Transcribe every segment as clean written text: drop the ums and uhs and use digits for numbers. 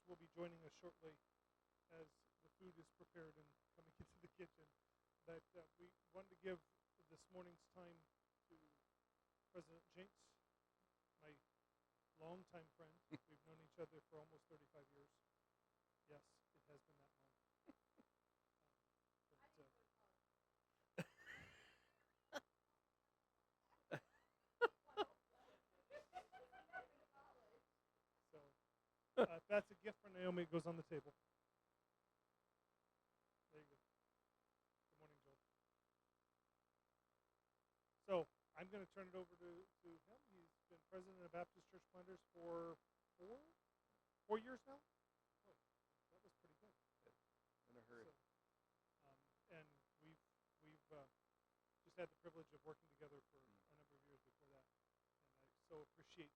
will be joining us shortly as the food is prepared and coming into the kitchen. But we wanted to give this morning's time to President Jenks, my longtime friend. We've known each other for almost 35 years. Yes, it has been that long. But, so, if that's a gift for Naomi, it goes on the table. There you go. Good morning, Joel. So, I'm going to turn it over to him. He's been president of Baptist Church Planters for 4 years now. Oh, that was pretty good. In a hurry. So, and we've just had the privilege of working together for a number of years before that. And I so appreciate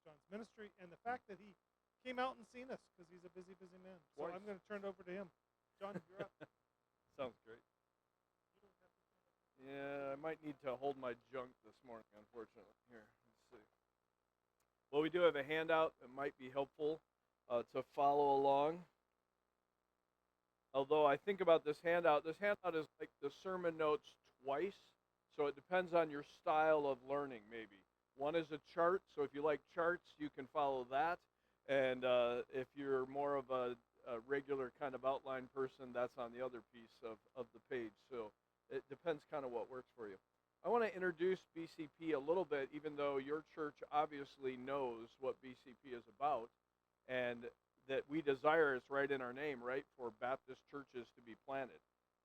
John's ministry and the fact that he came out and seen us because he's a busy, busy man. So I'm going to turn it over to him. John, you're up. Sounds great. Yeah, I might need to hold my junk this morning, unfortunately. Here, let's see. Well, we do have a handout that might be helpful to follow along. Although I think about this handout is like the sermon notes twice, so it depends on your style of learning, maybe. One is a chart, so if you like charts, you can follow that. And if you're more of a regular kind of outline person, that's on the other piece of the page. So it depends kind of what works for you. I want to introduce BCP a little bit, even though your church obviously knows what BCP is about, and that we desire, it's right in our name, right, for Baptist churches to be planted.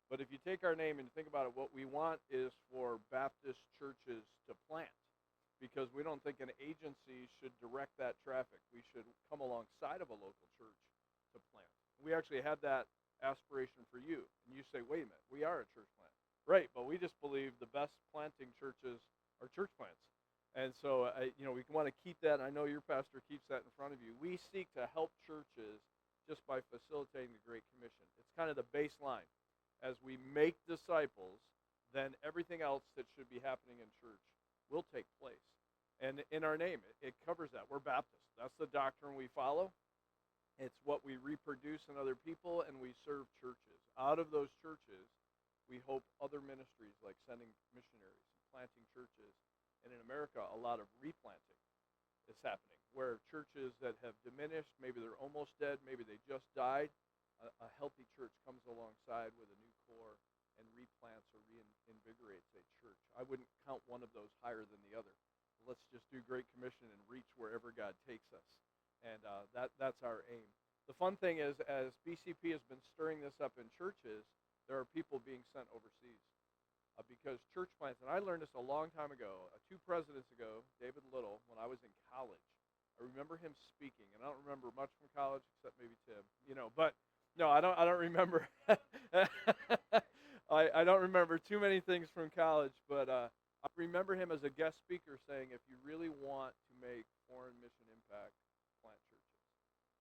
But if you take our name and think about it, what we want is for Baptist churches to plant, because we don't think an agency should direct that traffic. We should come alongside of a local church to plant. We actually had that aspiration for you. And you say, wait a minute, we are a church plant. Right, but we just believe the best planting churches are church plants. And so, we want to keep that. I know your pastor keeps that in front of you. We seek to help churches just by facilitating the Great Commission. It's kind of the baseline. As we make disciples, then everything else that should be happening in church will take place. And in our name, it covers that. We're Baptist. That's the doctrine we follow. It's what we reproduce in other people, and we serve churches. Out of those churches, we hope other ministries like sending missionaries and planting churches. And in America, a lot of replanting is happening, where churches that have diminished, maybe they're almost dead, maybe they just died, a healthy church comes alongside with a new core and replants or reinvigorates a church. I wouldn't count one of those higher than the other. Let's just do Great Commission and reach wherever God takes us. And that's our aim. The fun thing is, as BCP has been stirring this up in churches, there are people being sent overseas. Because church plants, and I learned this a long time ago, 2 presidents ago, David Little, when I was in college. I remember him speaking, and I don't remember much from college except maybe Tim, but no, I don't remember. I don't remember too many things from college, but I remember him as a guest speaker saying, if you really want to make foreign mission impact, plant churches.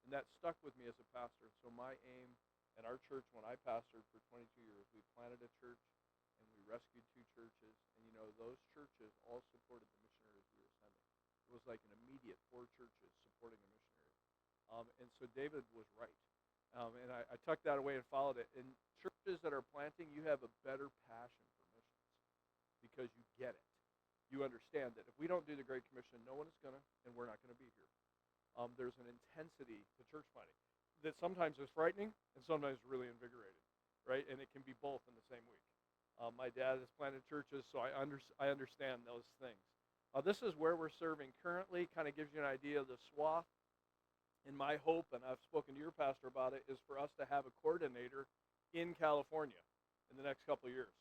And that stuck with me as a pastor. So my aim at our church, when I pastored for 22 years, we planted a church, and we rescued 2 churches, and those churches all supported the missionaries we were sending. It was like an immediate 4 churches supporting the missionaries. And so David was right. And I tucked that away and followed it. In churches that are planting, you have a better passion for missions because you get it. You understand that if we don't do the Great Commission, no one is going to, and we're not going to be here. There's an intensity to church planting that sometimes is frightening and sometimes really invigorating, right? And it can be both in the same week. My dad has planted churches, so I understand those things. This is where we're serving currently, kind of gives you an idea of the swath. And my hope, and I've spoken to your pastor about it, is for us to have a coordinator in California in the next couple of years.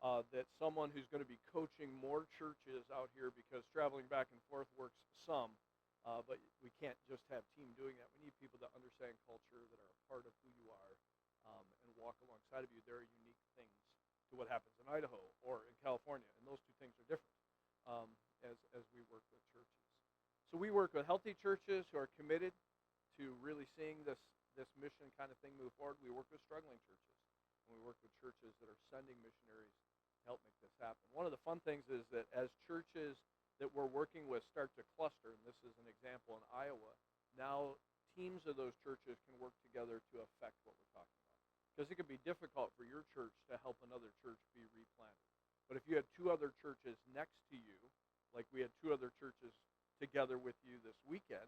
That someone who's going to be coaching more churches out here, because traveling back and forth works some, but we can't just have team doing that. We need people that understand culture, that are a part of who you are, and walk alongside of you. There are unique things to what happens in Idaho or in California, and those two things are different as we work with churches. So we work with healthy churches who are committed to really seeing this mission kind of thing move forward. We work with struggling churches, and we work with churches that are sending missionaries to help make this happen. One of the fun things is that as churches that we're working with start to cluster, and this is an example in Iowa, now teams of those churches can work together to affect what we're talking about. Because it can be difficult for your church to help another church be replanted. But if you had two other churches next to you, like we had two other churches together with you this weekend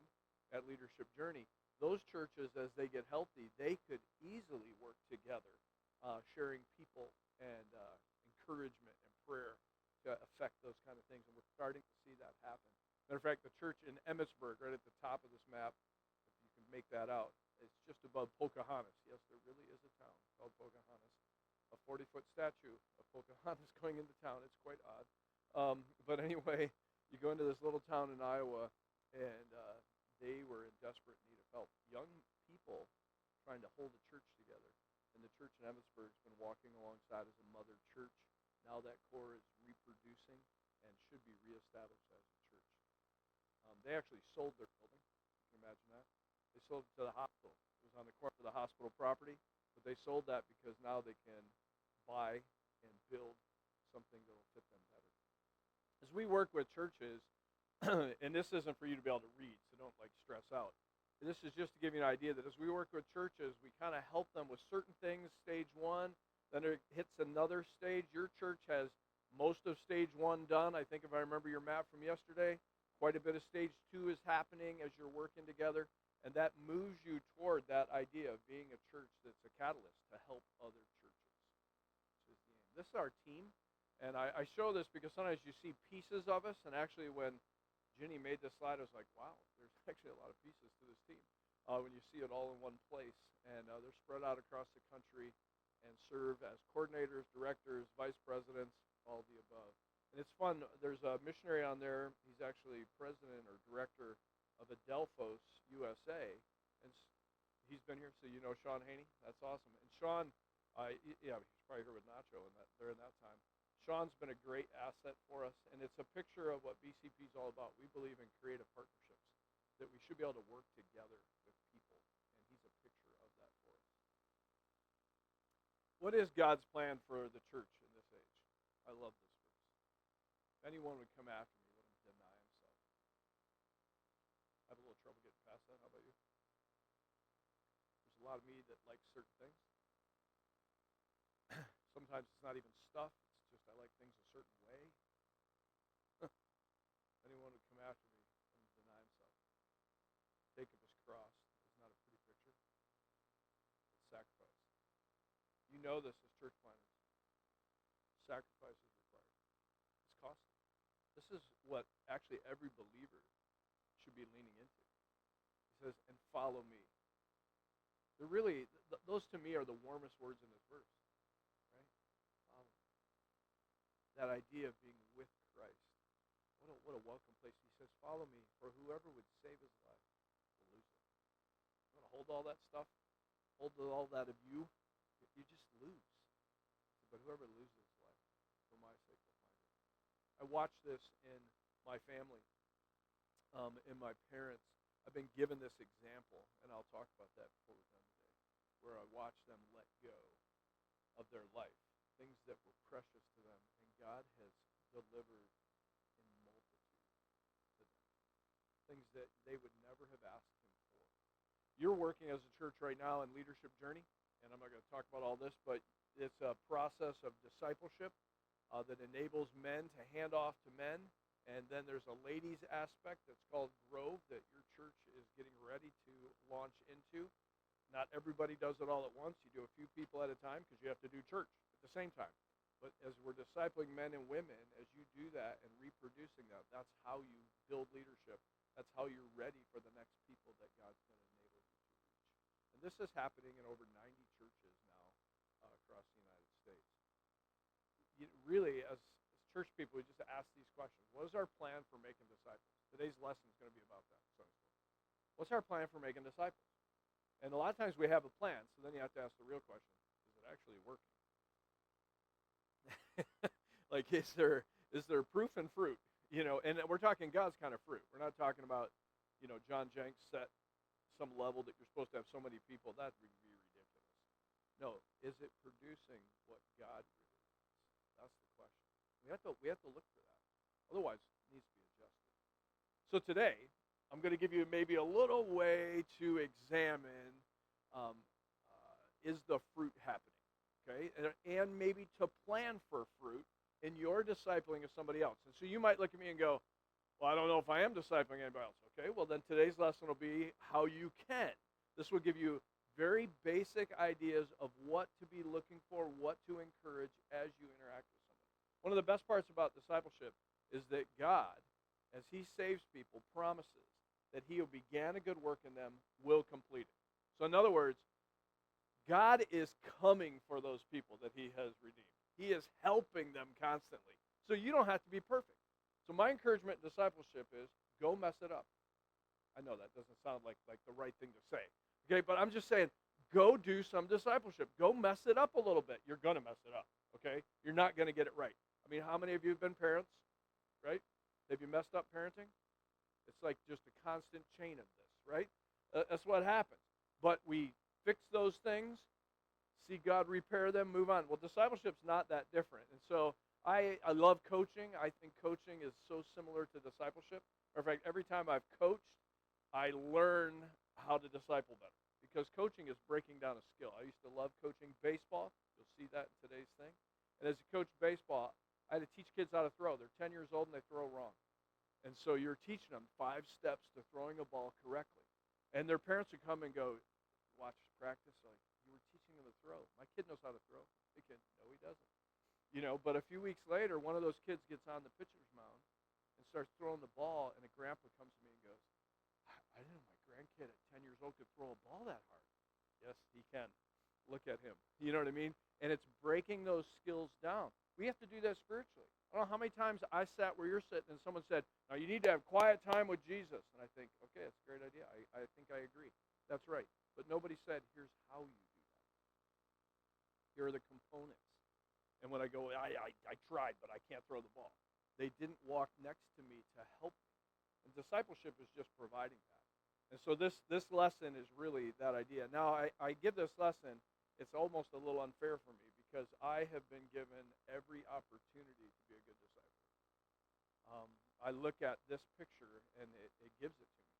at Leadership Journey, those churches, as they get healthy, they could easily work together, sharing people and encouragement and prayer to affect those kind of things. And we're starting to see that happen. Matter of fact, the church in Emmitsburg, right at the top of this map, if you can make that out, it's just above Pocahontas. Yes, there really is a town called Pocahontas. A 40-foot statue of Pocahontas going into town. It's quite odd. But anyway, you go into this little town in Iowa, and they were in desperate need of help. Young people trying to hold a church together. And the church in Emmitsburg has been walking alongside as a mother church. Now that core is reproducing and should be reestablished as a church. They actually sold their building. You can imagine that. They sold it to the hospital. It was on the corner of the hospital property, but they sold that because now they can buy and build something that will fit them better. As we work with churches, and this isn't for you to be able to read, so don't stress out. This is just to give you an idea that as we work with churches, we kind of help them with certain things, stage one, then it hits another stage. Your church has most of stage one done. I think if I remember your map from yesterday, quite a bit of stage two is happening as you're working together, and that moves you toward that idea of being a church that's a catalyst to help other churches. This is our team, and I show this because sometimes you see pieces of us, and actually when Ginny made this slide, I was like, wow, there's actually a lot of pieces to this team when you see it all in one place. And they're spread out across the country and serve as coordinators, directors, vice presidents, all the above. And it's fun. There's a missionary on there. He's actually president or director of Adelphos USA. And he's been here, so you know Sean Haney. That's awesome. And Sean, he's probably here with Nacho during that time. Sean's been a great asset for us, and it's a picture of what BCP is all about. We believe in creative partnerships, that we should be able to work together with people, and he's a picture of that for us. What is God's plan for the church in this age? I love this verse. If anyone would come after me, let him deny himself. I have a little trouble getting past that. How about you? There's a lot of me that likes certain things. Sometimes it's not even stuff. Just I like things a certain way. Anyone would come after me and deny himself. Take up his cross. It's not a pretty picture. It's sacrifice. You know this as church planners. Sacrifice is required. It's costly. This is what actually every believer should be leaning into. He says, and follow me. They're really, those to me are the warmest words in this verse. That idea of being with Christ. What a welcome place. He says, follow me, for whoever would save his life will lose it. You want to hold all that stuff? Hold all that of you? You just lose. But whoever loses his life, for my sake, will find it. I watch this in my family, in my parents. I've been given this example, and I'll talk about that before we're done today, where I watch them let go of their life, things that were precious to them, and God has delivered in multitude to them, things that they would never have asked him for. You're working as a church right now in Leadership Journey, and I'm not going to talk about all this, but it's a process of discipleship that enables men to hand off to men, and then there's a ladies aspect that's called Grove that your church is getting ready to launch into. Not everybody does it all at once. You do a few people at a time because you have to do church at the same time. But as we're discipling men and women, as you do that and reproducing that, that's how you build leadership. That's how you're ready for the next people that God's going to enable you to reach. And this is happening in over 90 churches now across the United States. Really, as church people, we just ask these questions. What is our plan for making disciples? Today's lesson is going to be about that. What's our plan for making disciples? And a lot of times we have a plan, so then you have to ask the real question, is it actually working? Is there proof and fruit? And we're talking God's kind of fruit. We're not talking about, John Jenks set some level that you're supposed to have so many people. That would be ridiculous. No, is it producing what God really wants? That's the question. We have to look for that. Otherwise, it needs to be adjusted. So today, I'm going to give you maybe a little way to examine um, is the fruit happening, okay? And maybe to plan for fruit in your discipling of somebody else. And so you might look at me and go, well, I don't know if I am discipling anybody else. Okay, well, then today's lesson will be how you can. This will give you very basic ideas of what to be looking for, what to encourage as you interact with somebody. One of the best parts about discipleship is that God, as he saves people, promises that he who began a good work in them will complete it. So in other words, God is coming for those people that he has redeemed. He is helping them constantly. So you don't have to be perfect. So my encouragement in discipleship is go mess it up. I know that doesn't sound like the right thing to say. Okay, but I'm just saying, go do some discipleship. Go mess it up a little bit. You're going to mess it up, okay? You're not going to get it right. I mean, how many of you have been parents, right? Have you messed up parenting? It's like just a constant chain of this, right? That's what happens. But we fix those things, see God repair them, move on. Well, discipleship's not that different. And so I love coaching. I think coaching is so similar to discipleship. In fact, every time I've coached, I learn how to disciple better because coaching is breaking down a skill. I used to love coaching baseball. You'll see that in today's thing. And as a coach baseball, I had to teach kids how to throw. They're 10 years old and they throw wrong. And so you're teaching them 5 steps to throwing a ball correctly. And their parents would come and go, watch practice, like, you were teaching them to throw. My kid knows how to throw. The kid, no, he doesn't. But a few weeks later, one of those kids gets on the pitcher's mound and starts throwing the ball, and a grandpa comes to me and goes, I didn't know my grandkid at 10 years old could throw a ball that hard. Yes, he can. Look at him. You know what I mean? And it's breaking those skills down. We have to do that spiritually. I don't know how many times I sat where you're sitting and someone said, now you need to have quiet time with Jesus. And I think, okay, that's a great idea. I think I agree. That's right. But nobody said, here's how you do that. Here are the components. And when I go, I tried, but I can't throw the ball. They didn't walk next to me to help me. And discipleship is just providing that. And so this lesson is really that idea. Now, I give this lesson, it's almost a little unfair for me because I have been given every opportunity to be a good disciple. I look at this picture, and it gives it to me.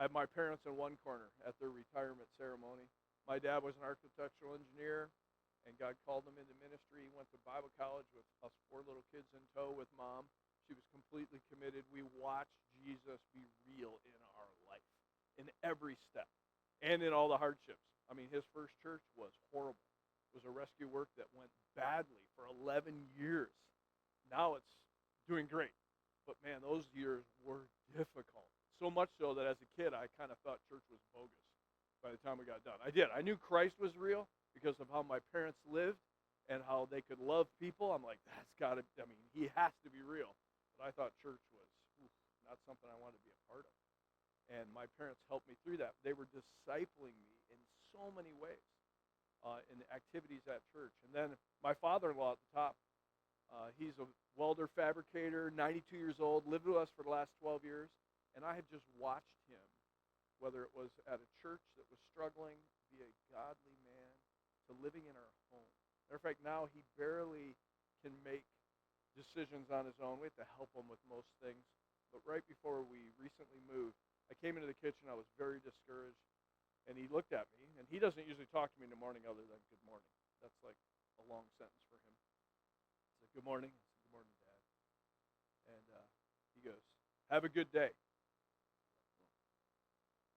I have my parents in one corner at their retirement ceremony. My dad was an architectural engineer, and God called him into ministry. He went to Bible college with us 4 little kids in tow with Mom. She was completely committed. We watched Jesus be real in our life, in every step, and in all the hardships. I mean, his first church was horrible. It was a rescue work that went badly for 11 years. Now it's doing great. But, man, those years were difficult. So much so that as a kid, I kind of thought church was bogus by the time we got done. I did. I knew Christ was real because of how my parents lived and how they could love people. I'm like, that's got to, I mean, he has to be real. But I thought church was not something I wanted to be a part of. And my parents helped me through that. They were discipling me in so many ways in the activities at church. And then my father-in-law at the top, he's a welder fabricator, 92 years old, lived with us for the last 12 years. And I had just watched him, whether it was at a church that was struggling, be a godly man, to living in our home. Matter of fact, now he barely can make decisions on his own. We have to help him with most things. But right before we recently moved, I came into the kitchen. I was very discouraged. And he looked at me, and he doesn't usually talk to me in the morning other than good morning. That's like a long sentence for him. I said, good morning. I said, good morning, Dad. And he goes, have a good day.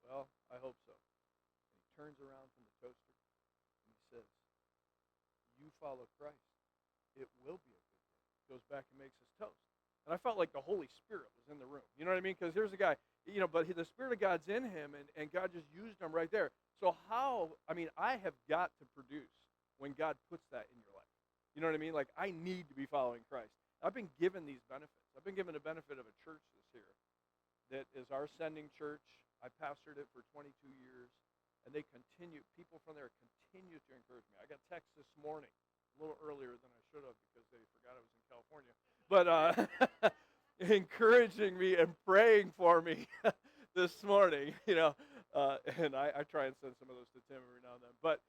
Well, I hope so. And he turns around from the toaster, and he says, you follow Christ, it will be a good day. Goes back and makes his toast. And I felt like the Holy Spirit was in the room. You know what I mean? Because here's a guy, but the Spirit of God's in him, and God just used him right there. So I have got to produce when God puts that in your life. You know what I mean? Like, I need to be following Christ. I've been given these benefits. I've been given the benefit of a church this year that is our sending church. I pastored it for 22 years, and people from there continue to encourage me. I got text this morning, a little earlier than I should have because they forgot I was in California, but encouraging me and praying for me this morning, and I try and send some of those to Tim every now and then. But,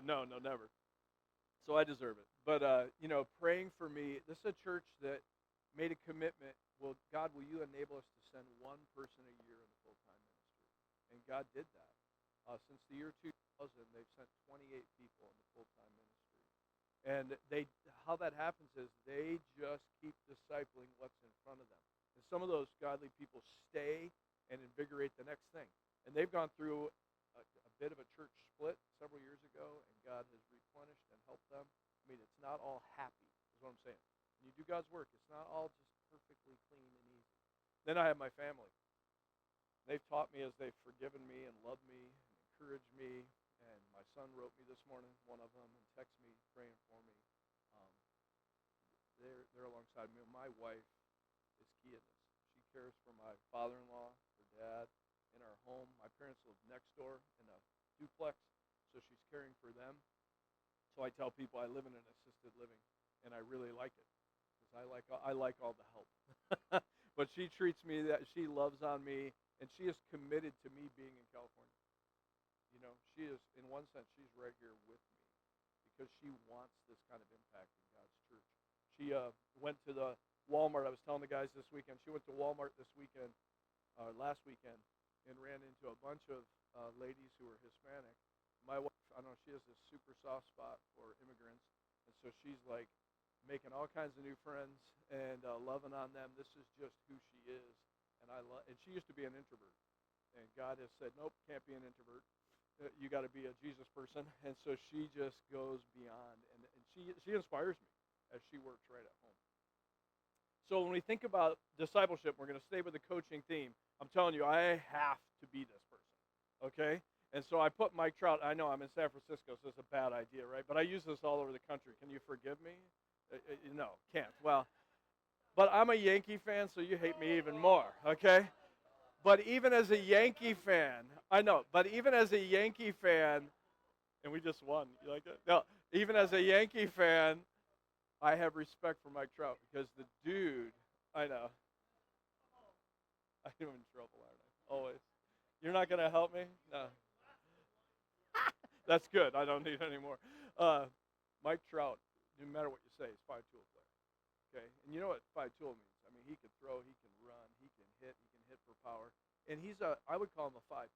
no, never. So I deserve it. But, praying for me. This is a church that made a commitment. Well, God, will you enable us to send one person a year in the full-time ministry? And God did that. Since the year 2000, they've sent 28 people in the full-time ministry. And how that happens is they just keep discipling what's in front of them. And some of those godly people stay and invigorate the next thing. And they've gone through a bit of a church split several years ago, and God has replenished and helped them. I mean, it's not all happy, is what I'm saying. When you do God's work, it's not all just perfectly clean and easy. Then I have my family. They've taught me as they've forgiven me and loved me and encouraged me. And my son wrote me this morning, one of them, and texted me praying for me. They're alongside me. My wife is key in this. She cares for my father-in-law, her dad, in our home. My parents live next door in a duplex, so she's caring for them. So I tell people I live in an assisted living, and I really like it because I like all the help. But she treats me that she loves on me, and she is committed to me being in California. You know, she is, in one sense, she's right here with me because she wants this kind of impact in God's church. She went to the Walmart. I was telling the guys this weekend. She went to Walmart this weekend, last weekend, and ran into a bunch of ladies who were Hispanic. My wife, I don't know, she has this super soft spot for immigrants, and so she's like making all kinds of new friends and loving on them. This is just who she is, and and she used to be an introvert, and God has said, nope, can't be an introvert. You got to be a Jesus person, and so she just goes beyond, and she inspires me as she works right at home. So when we think about discipleship, we're going to stay with the coaching theme. I'm telling you, I have to be this person, okay? And so I put Mike Trout. I know I'm in San Francisco, so it's a bad idea, right? But I use this all over the country. Can you forgive me? No, can't. Well, but I'm a Yankee fan, so you hate me even more, okay? But even as a Yankee fan, I know, but even as a Yankee fan, and we just won. You like that? No, even as a Yankee fan, I have respect for Mike Trout because the dude, I know. I'm in trouble, aren't I? Always. You're not going to help me? No. That's good. I don't need any more. Mike Trout, no matter what you say, is 5-tool player. Okay? And you know what 5-tool means. I mean, he can throw, he can run, he can hit for power. And I would call him a 5+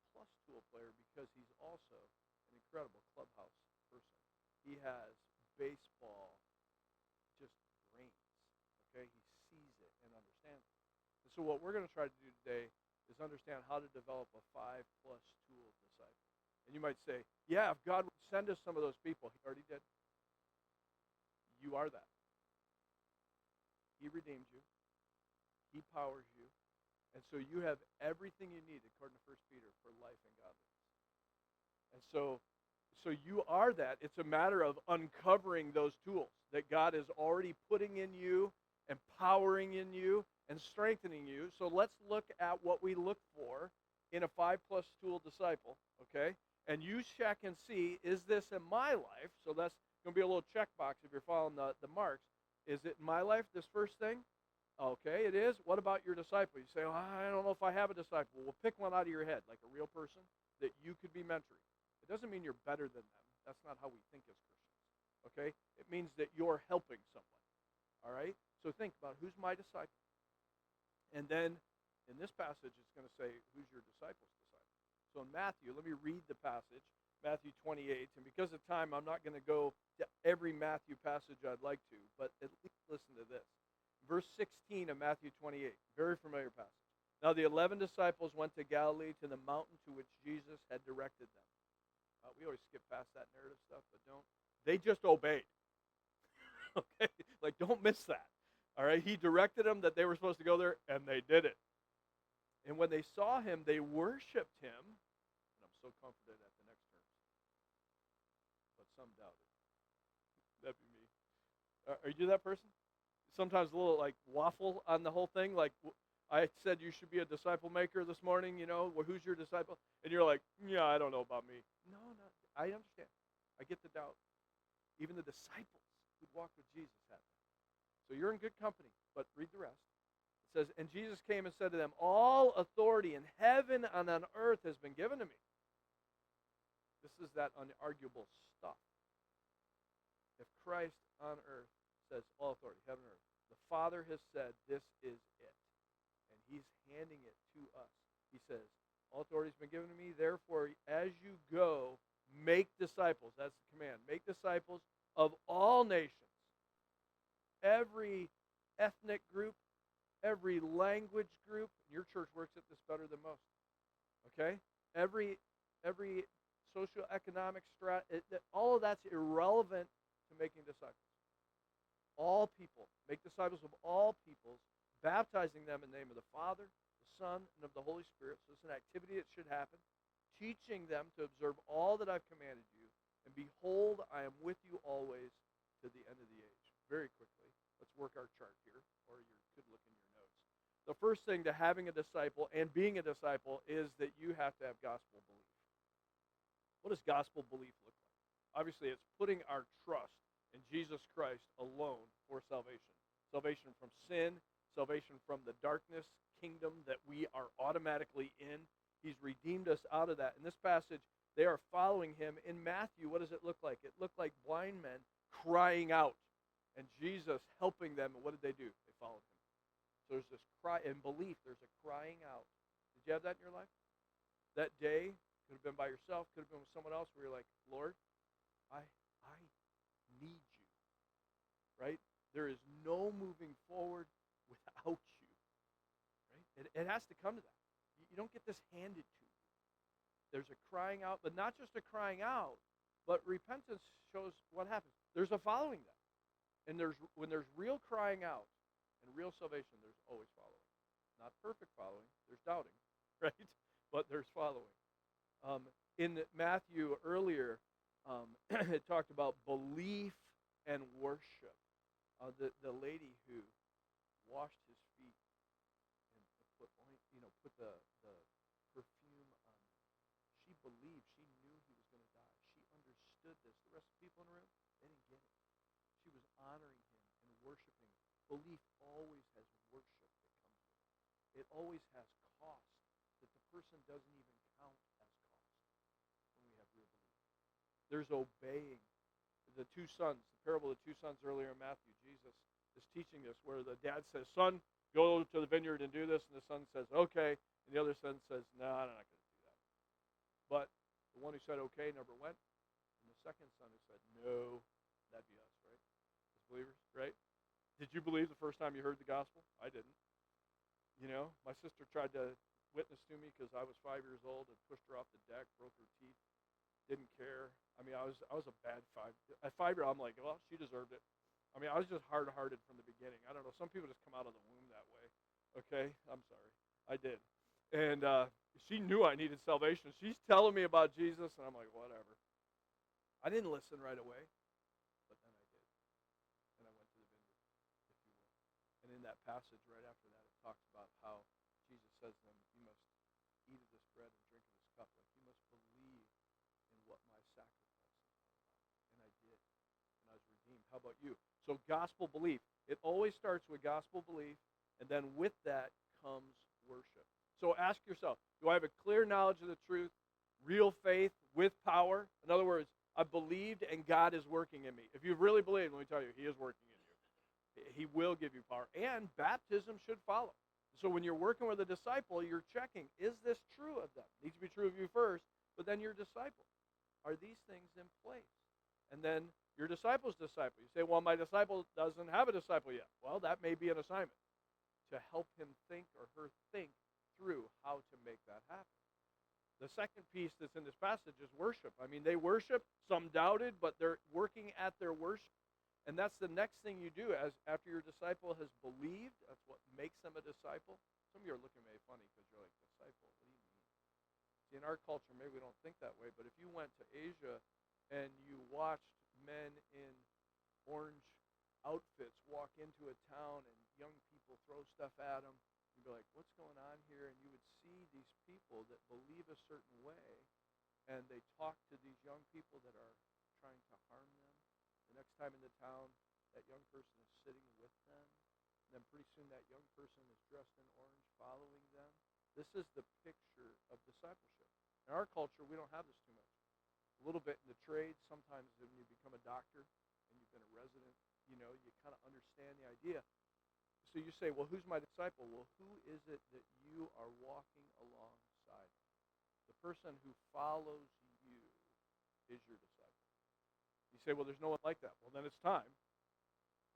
tool player because he's also an incredible clubhouse person. He has baseball just brains, okay? He sees it and understands it. And so what we're going to try to do today is understand how to develop a 5+ tool disciple. And you might say, yeah, if God would send us some of those people, he already did. You are that. He redeemed you. He powers you. And so you have everything you need, according to 1 Peter, for life and godliness. And so you are that. It's a matter of uncovering those tools that God is already putting in you, empowering in you, and strengthening you. So let's look at what we look for in a 5+ tool disciple, okay? And you check and see, is this in my life? So that's going to be a little checkbox if you're following the marks. Is it in my life, this first thing? Okay, it is. What about your disciple? You say, oh, I don't know if I have a disciple. Well, pick one out of your head, like a real person that you could be mentoring. It doesn't mean you're better than them. That's not how we think as Christians, okay? It means that you're helping someone, all right? So think about who's my disciple. And then in this passage, it's going to say, who's your disciple's disciple? So in Matthew, let me read the passage, Matthew 28. And because of time, I'm not going to go to every Matthew passage I'd like to, but at least listen to this. Verse 16 of Matthew 28, very familiar passage. Now the 11 disciples went to Galilee to the mountain to which Jesus had directed them. We always skip past that narrative stuff, but don't. They just obeyed. Okay? Like, don't miss that. All right? He directed them that they were supposed to go there, and they did it. And when they saw him, they worshipped him. And I'm so comforted at the next terms. But some doubted. That'd be me. Are you that person? Sometimes a little, like, waffle on the whole thing. Like, I said you should be a disciple maker this morning, you know. Well, who's your disciple? And you're like, yeah, I don't know about me. No, I understand. I get the doubt. Even the disciples who walked with Jesus had that. So you're in good company, but read the rest. It says, and Jesus came and said to them, all authority in heaven and on earth has been given to me. This is that unarguable stuff. If Christ on earth says all authority, heaven and earth, The Father has said, this is it. And he's handing it to us. He says, all authority has been given to me. Therefore, as you go, make disciples. That's the command. Make disciples of all nations. Every ethnic group, every language group. Your church works at this better than most. Okay? Every socioeconomic all of that's irrelevant to making disciples. All people. Make disciples of all peoples, baptizing them in the name of the Father, the Son, and of the Holy Spirit. So it's an activity that should happen. Teaching them to observe all that I've commanded you. And behold, I am with you always to the end of the age. Very quickly, let's work our chart here, or you could look in your notes. The first thing to having a disciple and being a disciple is that you have to have gospel belief. What does gospel belief look like? Obviously, it's putting our trust in Jesus Christ alone for salvation. Salvation from sin, salvation from the darkness kingdom that we are automatically in. He's redeemed us out of that. In this passage, they are following him. In Matthew, what does it look like? It looked like blind men crying out, and Jesus helping them. And what did they do? They followed him. So there's this cry in belief. There's a crying out. Did you have that in your life? That day, could have been by yourself, could have been with someone else, where you're like, Lord, I need you. Right? There is no moving forward without you. Right? It has to come to that. You don't get this handed to you. There's a crying out, but not just a crying out, but repentance shows what happens. There's a following that. And when there's real crying out and real salvation, there's always following. Not perfect following. There's doubting, right? But there's following. In Matthew earlier, it talked about belief and worship. The lady who washed his feet and put the perfume on them. She believed. She knew he was going to die. She understood this. The rest of the people in the room, they didn't get it. She was honoring him and worshiping him. Belief always has worship that comes with it. It always has cost that the person doesn't even count as cost when we have real belief. There's obeying. The two sons, the parable of the two sons earlier in Matthew, Jesus is teaching this, where the dad says, son, go to the vineyard and do this, and the son says, okay, and the other son says, no, I'm not going to do that. But the one who said okay never went, and the second son who said no, that'd be us, right? As believers, right? Did you believe the first time you heard the gospel? I didn't. You know, my sister tried to witness to me because I was 5 years old and pushed her off the deck, broke her teeth. Didn't care. I mean, I was a bad 5. At 5-year-old, I'm like, well, she deserved it. I mean, I was just hard-hearted from the beginning. I don't know. Some people just come out of the womb that way. Okay? I'm sorry. I did. And she knew I needed salvation. She's telling me about Jesus, and I'm like, whatever. I didn't listen right away, but then I did. And I went to the vineyard, if you will. And in that passage right after that, it talks about how Jesus says to them, you must eat of this bread and drink of this cup. Like, you must believe in what my sacrifice is all about. And I did. And I was redeemed. How about you? So gospel belief. It always starts with gospel belief, and then with that comes worship. So ask yourself, do I have a clear knowledge of the truth, real faith with power? In other words, I believed and God is working in me. If you really believe, let me tell you, he is working in you. He will give you power. And baptism should follow. So when you're working with a disciple, you're checking, is this true of them? It needs to be true of you first, but then your disciple. Are these things in place? And then your disciple's disciple. You say, well, my disciple doesn't have a disciple yet. Well, that may be an assignment to help him think or her think through how to make that happen. The second piece that's in this passage is worship. I mean, they worship. Some doubted, but they're working at their worship. And that's the next thing you do after your disciple has believed. That's what makes them a disciple. Some of you are looking at me funny because you're like, disciple, what do you mean? See, in our culture, maybe we don't think that way, but if you went to Asia and you watched men in orange outfits walk into a town and young people throw stuff at them, you'd be like, what's going on here? And you would see these people that believe a certain way, and they talk to these young people that are trying to harm them. The next time in the town, that young person is sitting with them, and then pretty soon that young person is dressed in orange following them. This is the picture of discipleship. In our culture, we don't have this too much. A little bit in the trades, sometimes when you become a doctor and you've been a resident, you know, you kind of understand the idea. so you say, well, who's my disciple? Well, who is it that you are walking alongside? The person who follows you is your disciple. You say, well, there's no one like that. Well, then it's time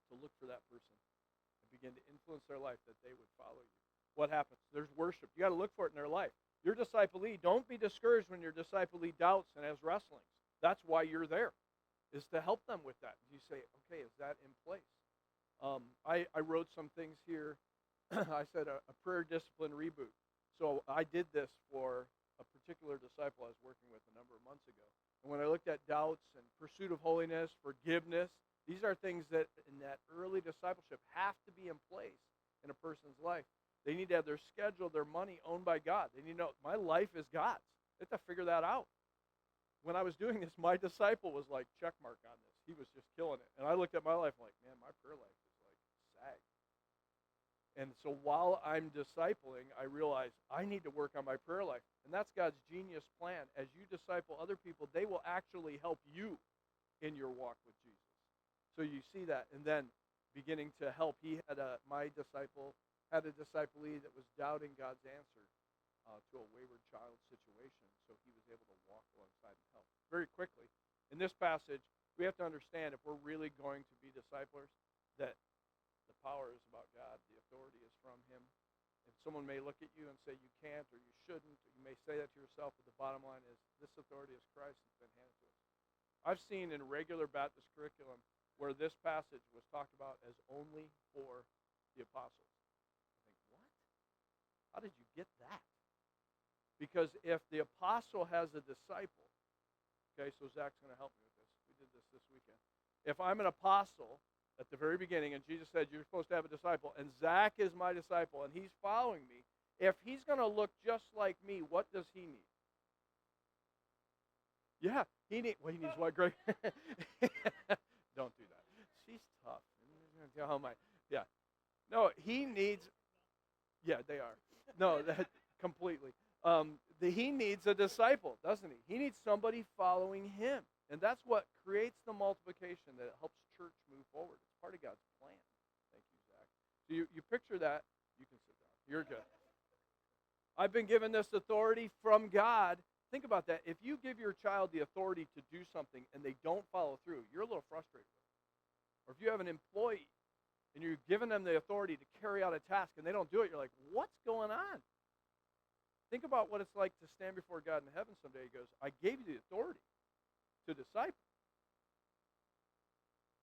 to look for that person and begin to influence their life that they would follow you. What happens? There's worship. You got to look for it in their life. Your disciplee, don't be discouraged when your disciplee doubts and has wrestlings. That's why you're there, is to help them with that. You say, okay, is that in place? I wrote some things here. I said a prayer discipline reboot. So I did this for a particular disciple I was working with a number of months ago. And when I looked at doubts and pursuit of holiness, forgiveness, these are things that in that early discipleship have to be in place in a person's life. They need to have their schedule, their money owned by God. They need to know my life is God's. They have to figure that out. When I was doing this, my disciple was like, check mark on this. He was just killing it. And I looked at my life like, man, my prayer life is like sag. And so while I'm discipling, I realize I need to work on my prayer life. And that's God's genius plan. As you disciple other people, they will actually help you in your walk with Jesus. So you see that. And then beginning to help, my disciple had a disciplee that was doubting God's answer to a wayward child situation. So he was able to walk alongside and help. Very quickly, in this passage, we have to understand if we're really going to be disciplers, that the power is about God. The authority is from him. And someone may look at you and say you can't or you shouldn't. Or you may say that to yourself, but the bottom line is this authority is Christ. It's been handed to us. I've seen in regular Baptist curriculum where this passage was talked about as only for the apostles. I think, what? How did you get that? Because if the apostle has a disciple, okay, so Zach's going to help me with this. We did this weekend. If I'm an apostle at the very beginning, and Jesus said you're supposed to have a disciple, and Zach is my disciple, and he's following me, if he's going to look just like me, what does he need? Yeah, he needs what, Greg? Don't do that. She's tough. Oh my, yeah. No, he needs, yeah, they are. No, that completely. He needs a disciple, doesn't he? He needs somebody following him. And that's what creates the multiplication that helps church move forward. It's part of God's plan. Thank you, Zach. So you picture that. You can sit down. You're good. I've been given this authority from God. Think about that. If you give your child the authority to do something and they don't follow through, you're a little frustrated with it. Or if you have an employee and you've given them the authority to carry out a task and they don't do it, you're like, what's going on? Think about what it's like to stand before God in heaven someday. He goes, I gave you the authority to disciple.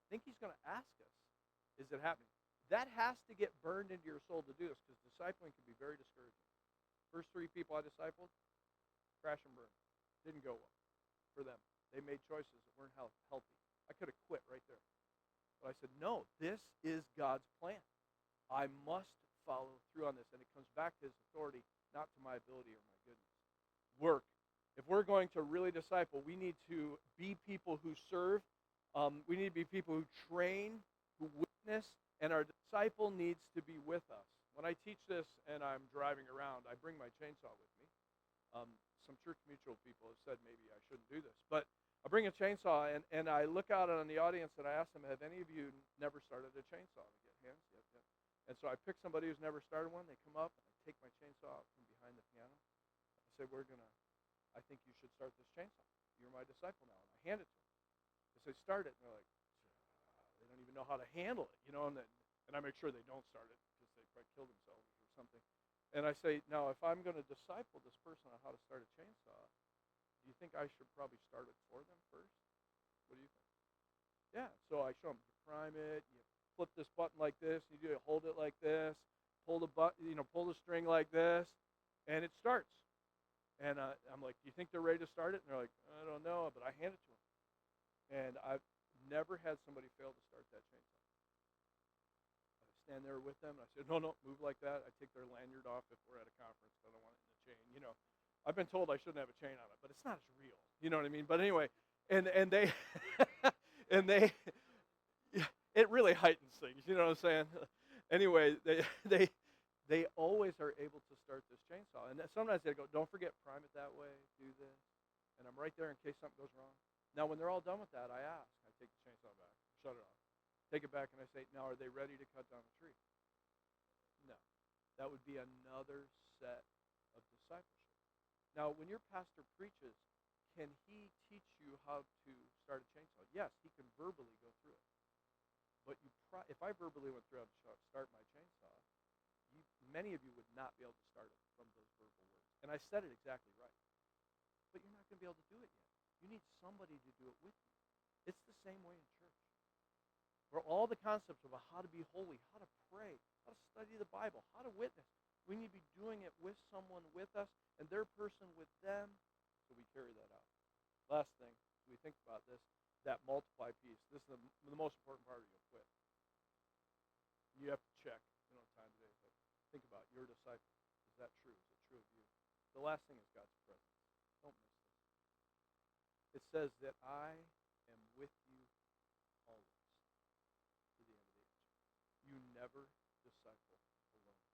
I think he's going to ask us, is it happening? That has to get burned into your soul to do this, because discipling can be very discouraging. First 3 people I discipled, crash and burn. Didn't go well for them. They made choices that weren't healthy. I could have quit right there. But I said, no, this is God's plan. I must follow through on this. And it comes back to his authority, not to my ability or my goodness. Work. If we're going to really disciple, we need to be people who serve. We need to be people who train, who witness, and our disciple needs to be with us. When I teach this and I'm driving around, I bring my chainsaw with me. Some church mutual people have said maybe I shouldn't do this. But I bring a chainsaw, and I look out on the audience, and I ask them, have any of you never started a chainsaw? They get hands, yep. And so I pick somebody who's never started one. They come up, and I take my chainsaw out from behind the piano. I say, I think you should start this chainsaw. You're my disciple now. And I hand it to them. I say, start it. And they're like, they don't even know how to handle it, and I make sure they don't start it because they probably kill themselves or something. And I say, now, if I'm going to disciple this person on how to start a chainsaw, do you think I should probably start it for them first? What do you think? Yeah. So I show them, you prime it, you flip this button like this, you do it, hold it like this, pull the string like this, and it starts. And I'm like, do you think they're ready to start it? And they're like, I don't know, but I hand it to them. And I've never had somebody fail to start that chainsaw. I stand there with them, and I say, no, move like that. I take their lanyard off if we're at a conference. I don't want it in the chain. I've been told I shouldn't have a chain on it, but it's not as real. You know what I mean? But anyway, and they, and they, it really heightens things. You know what I'm saying? Anyway, they always are able to start this chainsaw. And sometimes they go, don't forget, prime it that way, do this. And I'm right there in case something goes wrong. Now, when they're all done with that, I ask. I take the chainsaw back, shut it off, take it back, and I say, now, are they ready to cut down the tree? That would be another set of discipleship. Now, when your pastor preaches, can he teach you how to start a chainsaw? Yes, he can verbally go through it. But if I verbally went through how to start my chainsaw, many of you would not be able to start it from those verbal words. And I said it exactly right. But you're not going to be able to do it yet. You need somebody to do it with you. It's the same way in church. Where all the concepts about how to be holy, how to pray, how to study the Bible, how to witness, we need to be doing it with someone with us and their person with them, so we carry that out. Last thing, we think about this, that multiply piece. This is the most important part, or you'll quit. You have to check. We don't have time today, but think about it. You're a disciple. Is that true? Is it true of you? The last thing is God's presence. Don't miss this. It says that I am with you always to the end of the age. You never disciple alone.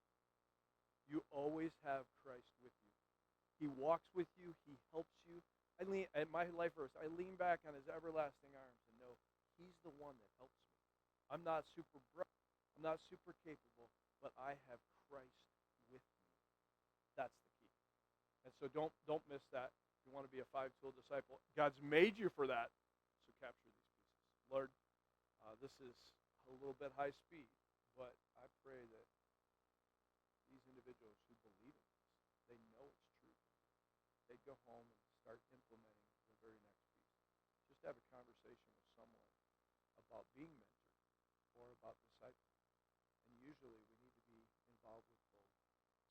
You always have Christ with you. He walks with you. He helps you. At my life verse, I lean back on his everlasting arms and know he's the one that helps me. I'm not super bright. I'm not super capable, but I have Christ with me. That's the key. And so don't miss that. If you want to be a five-tool disciple, God's made you for that. So capture these pieces. Lord, this is a little bit high speed, but I pray that these individuals who believe in this, they know it's true. They go home and start implementing the very next piece. Just have a conversation with someone about being mentored or about discipling. And usually we need to be involved with both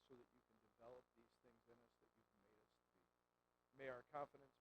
so that you can develop these things in us that you've made us to be. May our confidence